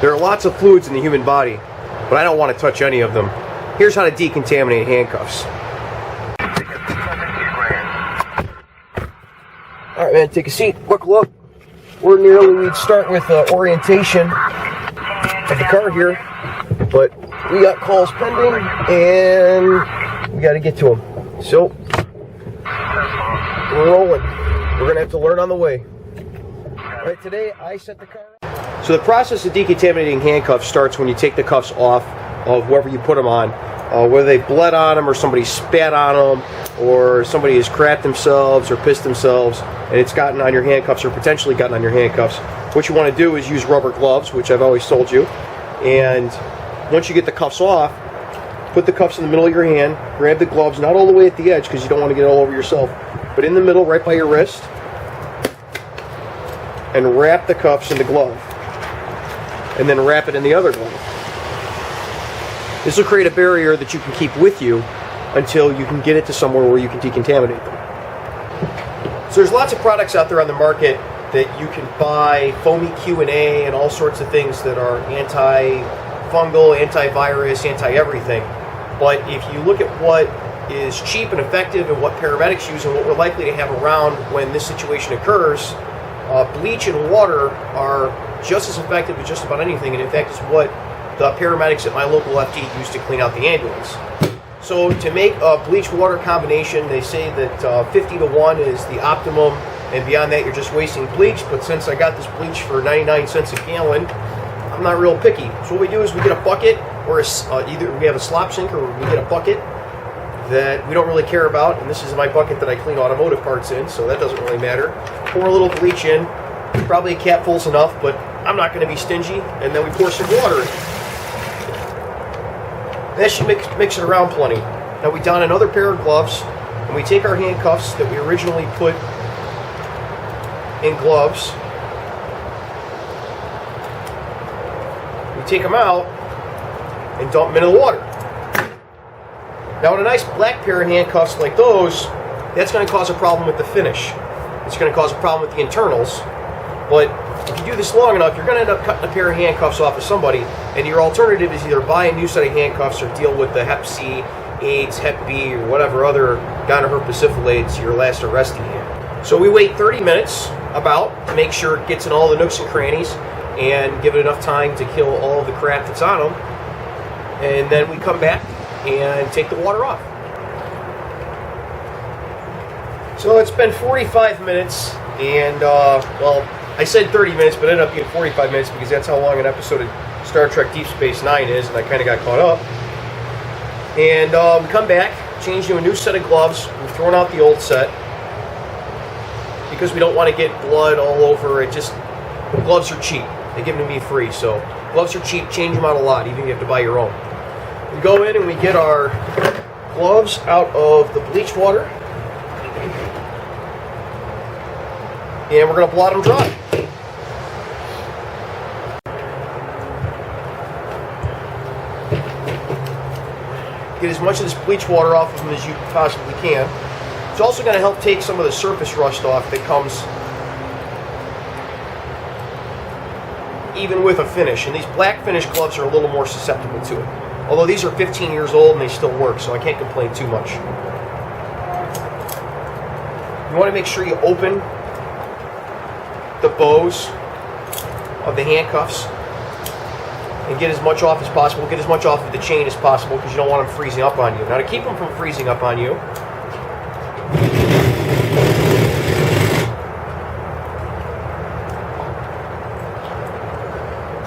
There are lots of fluids in the human body, but I don't want to touch any of them. Here's how to decontaminate handcuffs. Alright man, take a seat, buckle up. We'd start with orientation of the car here, but we got calls pending and we got to get to them. So, we're rolling. We're going to have to learn on the way. Alright, today I set the car up. So the process of decontaminating handcuffs starts when you take the cuffs off of whoever you put them on. Whether they bled on them or somebody spat on them or somebody has crapped themselves or pissed themselves and it's gotten on your handcuffs or potentially gotten on your handcuffs. What you want to do is use rubber gloves, which I've always told you, and once you get the cuffs off, put the cuffs in the middle of your hand, grab the gloves, not all the way at the edge because you don't want to get all over yourself, but in the middle right by your wrist, and wrap the cuffs in the glove, and then wrap it in the other glove. This will create a barrier that you can keep with you until you can get it to somewhere where you can decontaminate them. So there's lots of products out there on the market that you can buy, foamy Q&A and all sorts of things that are anti-fungal, antivirus, anti-everything. But if you look at what is cheap and effective and what paramedics use and what we're likely to have around when this situation occurs, bleach and water are just as effective as just about anything, and in fact is what the paramedics at my local FD use to clean out the ambulance. So to make a bleach-water combination, they say that 50 to 1 is the optimum, and beyond that you're just wasting bleach, but since I got this bleach for 99 cents a gallon, I'm not real picky. So what we do is we get a bucket, or either we have a slop sink or we get a bucket that we don't really care about, and this is my bucket that I clean automotive parts in, so that doesn't really matter. Pour a little bleach in, probably a capful's enough, but I'm not going to be stingy, and then we pour some water in. That should mix it around plenty. Now we don another pair of gloves, and we take our handcuffs that we originally put in gloves. We take them out and dump them into the water. Now in a nice black pair of handcuffs like those, that's going to cause a problem with the finish. It's going to cause a problem with the internals. But if you do this long enough, you're going to end up cutting a pair of handcuffs off of somebody, and your alternative is either buy a new set of handcuffs or deal with the Hep C, AIDS, Hep B, or whatever other gonorrhea syphilides your last arrestee had. So we wait 30 minutes about to make sure it gets in all the nooks and crannies and give it enough time to kill all of the crap that's on them. And then we come back and take the water off. So it's been 45 minutes, and well, I said 30 minutes, but it ended up being 45 minutes because that's how long an episode of Star Trek Deep Space Nine is, and I kind of got caught up. And we come back, change to a new set of gloves. We've thrown out the old set because we don't want to get blood all over it. Just, gloves are cheap. They give them to me free, so gloves are cheap. Change them out a lot, even if you have to buy your own. We go in and we get our gloves out of the bleach water, and we're going to blot them dry. Get as much of this bleach water off of them as you possibly can. It's also going to help take some of the surface rust off that comes even with a finish. And these black finish gloves are a little more susceptible to it. Although these are 15 years old and they still work, so I can't complain too much. You want to make sure you open the bows of the handcuffs and get as much off as possible. Get as much off of the chain as possible because you don't want them freezing up on you. Now to keep them from freezing up on you,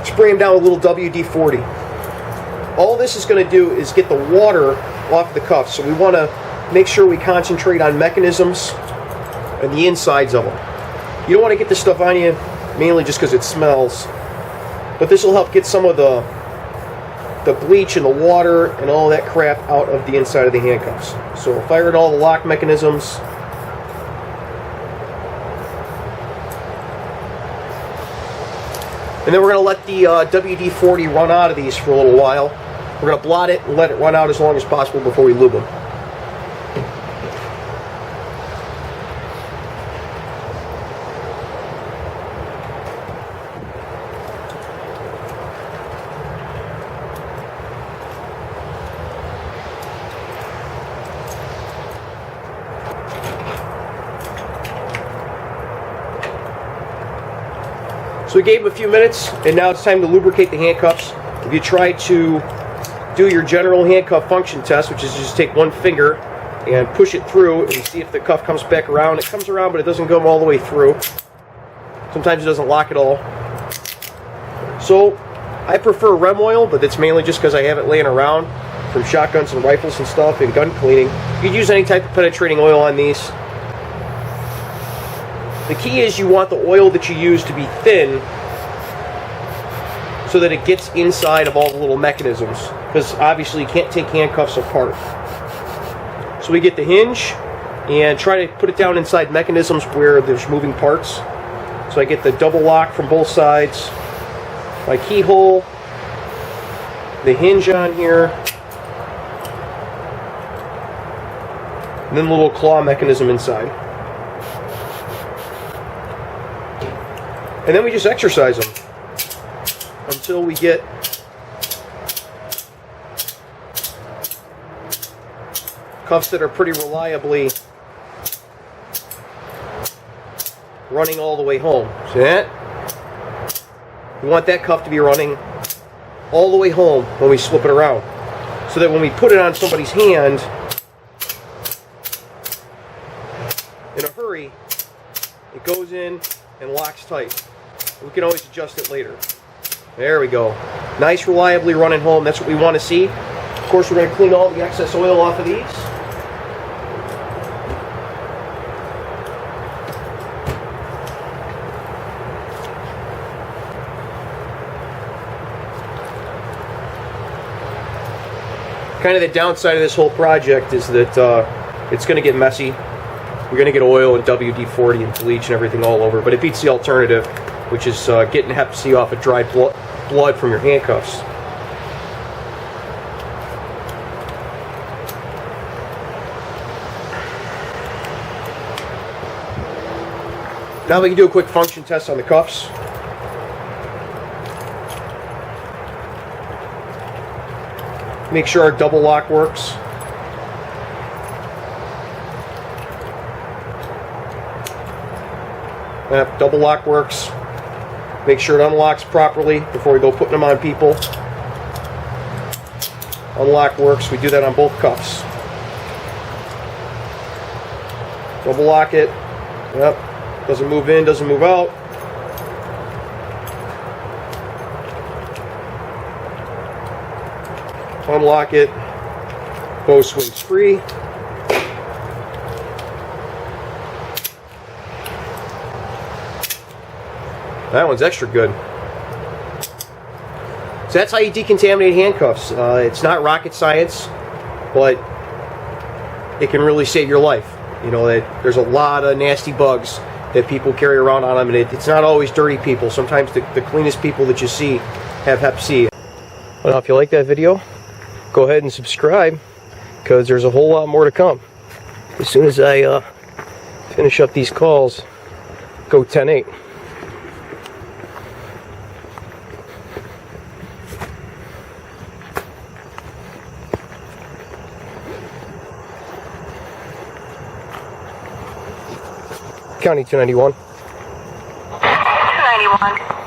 spray them down with a little WD-40. All this is going to do is get the water off the cuffs. So we want to make sure we concentrate on mechanisms and the insides of them. You don't want to get this stuff on you mainly just because it smells, but this will help get some of the bleach and the water and all that crap out of the inside of the handcuffs. So we'll fire in all the lock mechanisms. And then we're going to let the WD-40 run out of these for a little while. We're going to blot it and let it run out as long as possible before we lube them. So we gave them a few minutes, and now it's time to lubricate the handcuffs. If you try to do your general handcuff function test, which is just take one finger and push it through and see if the cuff comes back around. It comes around, but it doesn't go all the way through. Sometimes it doesn't lock at all. So I prefer rem oil, but it's mainly just because I have it laying around from shotguns and rifles and stuff and gun cleaning. You could use any type of penetrating oil on these. The key is you want the oil that you use to be thin so that it gets inside of all the little mechanisms, because obviously you can't take handcuffs apart. So we get the hinge and try to put it down inside mechanisms where there's moving parts. So I get the double lock from both sides, my keyhole, the hinge on here, and then the little claw mechanism inside. And then we just exercise them until we get cuffs that are pretty reliably running all the way home. See that? We want that cuff to be running all the way home when we slip it around, so that when we put it on somebody's hand in a hurry, it goes in and locks tight. We can always adjust it later. There we go. Nice, reliably running home. That's what we want to see. Of course, we're going to clean all the excess oil off of these. Kind of the downside of this whole project is that it's going to get messy. We're going to get oil and WD-40 and bleach and everything all over, but it beats the alternative, which is getting Hep C off of dried blood from your handcuffs. Now we can do a quick function test on the cuffs. Make sure our double lock works. Double lock works. Make sure it unlocks properly before we go putting them on people. Unlock works. We do that on both cuffs. Double lock it. Yep. Doesn't move in, doesn't move out. Unlock it. Bow swings free. That one's extra good. So that's how you decontaminate handcuffs. It's not rocket science, but it can really save your life. You know, there's a lot of nasty bugs that people carry around on them, and it's not always dirty people. Sometimes the cleanest people that you see have Hep C. Well, if you like that video, go ahead and subscribe, because there's a whole lot more to come. As soon as I finish up these calls, go 10-8. County 291. 291.